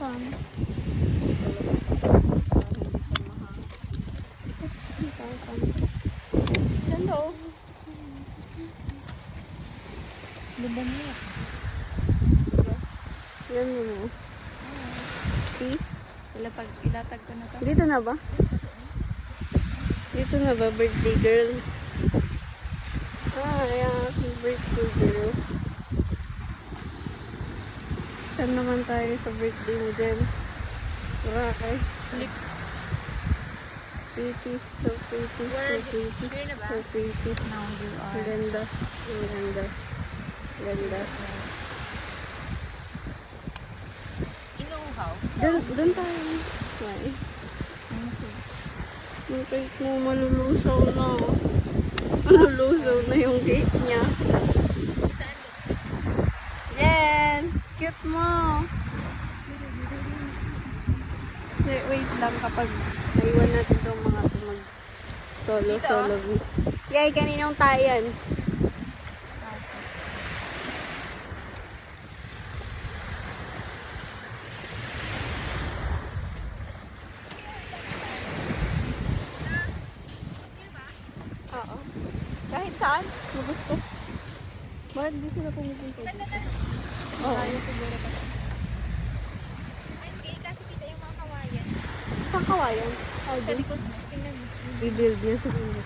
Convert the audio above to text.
Saan? Ganda oh. Ganda niya. Yan mo. See? Ilatag ko na to. Dito na ba? Dito na ba, birthday girl? Ah, ayan, birthday girl. Saan naman tayo sa birthday mo dyan? Boracay. Flip. Pretty, so pretty, so pretty, Here na ba? so pretty. Now you Ang are. ganda, ang ganda. Ganda. Inuuhaw. Doon tayo. Ay. Yung cake mo malulusaw na. Malulusaw na yung cake niya. Jen! Cute mo! Wait lang kapag naiwan natin itong mga mag solo. Yay, kaninong tayo yan? Oo. Kahit saan? Gusto. Bakit di sila pumipunta dito? Oo. Kasi kita yung mga kawayan. Saan kawayan? Sa likod mo. Tingnan mo. I-build niya sa kanila.